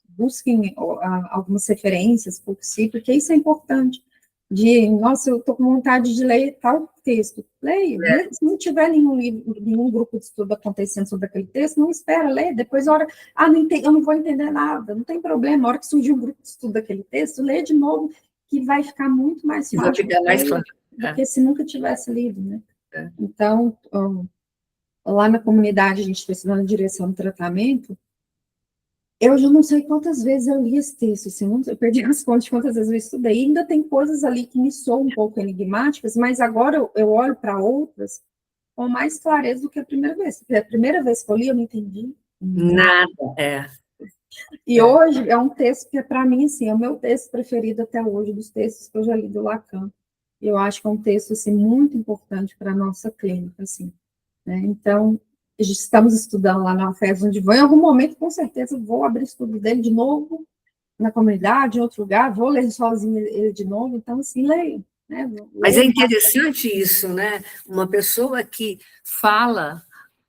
Busquem algumas referências por si, porque isso é importante. Nossa, eu estou com vontade de ler tal texto. Leia. Mesmo se não tiver nenhum grupo de estudo acontecendo sobre aquele texto, não espera ler. Depois, eu não vou entender nada. Não tem problema. A hora que surgir um grupo de estudo daquele texto, lê de novo, que vai ficar muito mais E vai fácil ficar mais claro. do que se nunca tivesse lido, né? É. Então, lá na comunidade, a gente está estudando direção do tratamento, Eu já não sei quantas vezes eu li esse texto, assim, eu perdi as contas de quantas vezes eu estudei. E ainda tem coisas ali que me soam um pouco enigmáticas, mas agora eu olho para outras com mais clareza do que a primeira vez. Porque a primeira vez que eu li, eu não entendi nada. Nada, E hoje é um texto que, para mim, assim, é o meu texto preferido até hoje, dos textos que eu já li do Lacan. Eu acho que é um texto, assim, muito importante para a nossa clínica, assim, né? Então, estamos estudando lá na UFES onde vou, em algum momento, com certeza, vou abrir estudo dele de novo, na comunidade, em outro lugar, vou ler sozinho ele de novo, então, assim, leio, né? mas é Leio. interessante isso, né? Uma pessoa que fala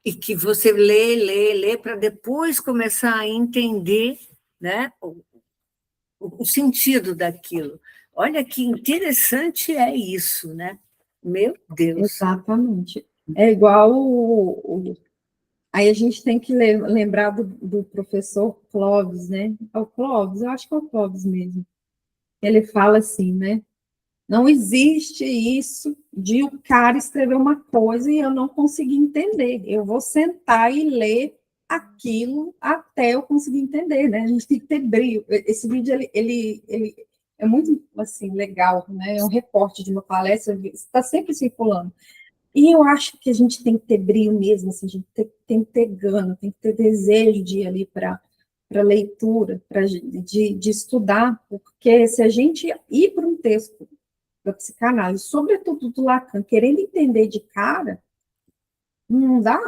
e que você lê para depois começar a entender, né, o sentido daquilo. Olha que interessante é isso, né? Meu Deus. Exatamente. É igual aí a gente tem que lembrar do professor Clóvis, né? É o Clóvis, eu acho que é o Clóvis mesmo. Ele fala assim, né? Não existe isso de o cara escrever uma coisa e eu não conseguir entender. Eu vou sentar e ler aquilo até eu conseguir entender, né? A gente tem que ter brilho. Esse vídeo, ele é muito, assim, legal, né? É um recorte de uma palestra, está sempre circulando. E eu acho que a gente tem que ter brilho mesmo, assim, a gente tem que ter gana, tem que ter desejo de ir ali para leitura, de estudar, porque se a gente ir para um texto da psicanálise, sobretudo do Lacan, querendo entender de cara, não dá,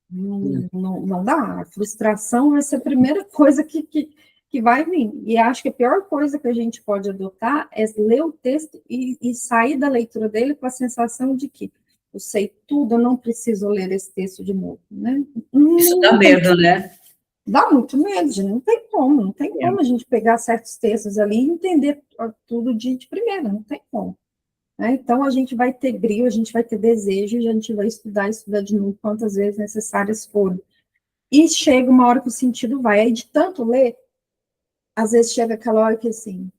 não dá. A frustração vai ser a primeira coisa que vai vir. E acho que a pior coisa que a gente pode adotar é ler o texto e sair da leitura dele com a sensação de que eu sei tudo, eu não preciso ler esse texto de novo, né? Isso dá Não tem, medo, né? dá muito medo, gente. Não tem como a gente pegar certos textos ali e entender tudo de primeira, não tem como. Né? Então, a gente vai ter brilho, a gente vai ter desejo, e a gente vai estudar de novo quantas vezes necessárias forem. E chega uma hora que o sentido vai. Aí, de tanto ler, às vezes chega aquela hora que, assim,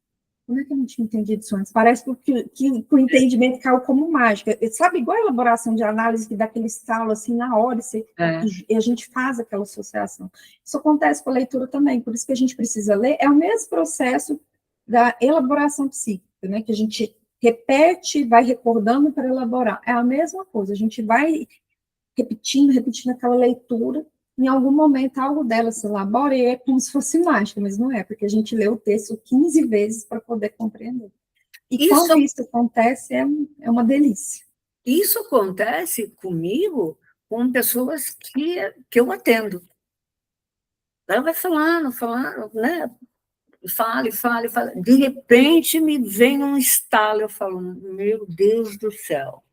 como é que eu não tinha entendido isso antes? Parece que o entendimento caiu como mágica. Sabe, igual a elaboração de análise, que dá aquele estalo, assim, na hora, e a gente faz aquela associação. Isso acontece com a leitura também, por isso que a gente precisa ler. É o mesmo processo da elaboração psíquica, né? Que a gente repete, vai recordando para elaborar. É a mesma coisa, a gente vai repetindo aquela leitura, em algum momento algo dela se elabora e é como se fosse mágica, mas não é, porque a gente lê o texto 15 vezes para poder compreender. E quando Isso, isso acontece, é uma delícia. isso acontece comigo com pessoas que eu atendo. Ela vai falando, né? Fala. De repente me vem um estalo, eu falo, meu Deus do céu,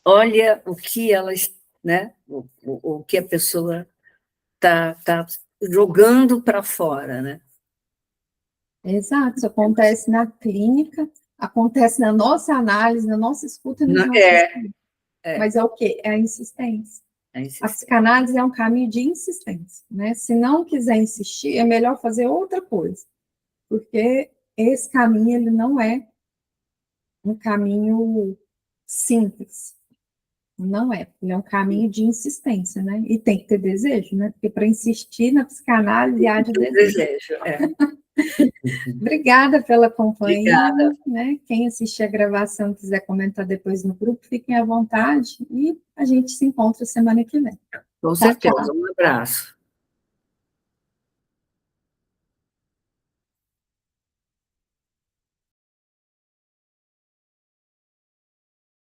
olha o que elas, né? O que a pessoa tá jogando para fora, né? Exato, isso acontece na clínica, acontece na nossa análise, na nossa escuta e nos nossos É, estudos. é, Mas é o quê? É a insistência. é A insistente. psicanálise é um caminho de insistência, né? Se não quiser insistir, é melhor fazer outra coisa, porque esse caminho, ele não é um caminho simples, não é, ele é um caminho de insistência, né? E tem que ter desejo, né? Porque para insistir na psicanálise há de Eu desejo. desejo, Obrigada pela companhia, Obrigada. né? Quem assistir a gravação quiser comentar depois no grupo, fiquem à vontade e a gente se encontra semana que vem. Com Tchau, certeza. tchau. Um abraço.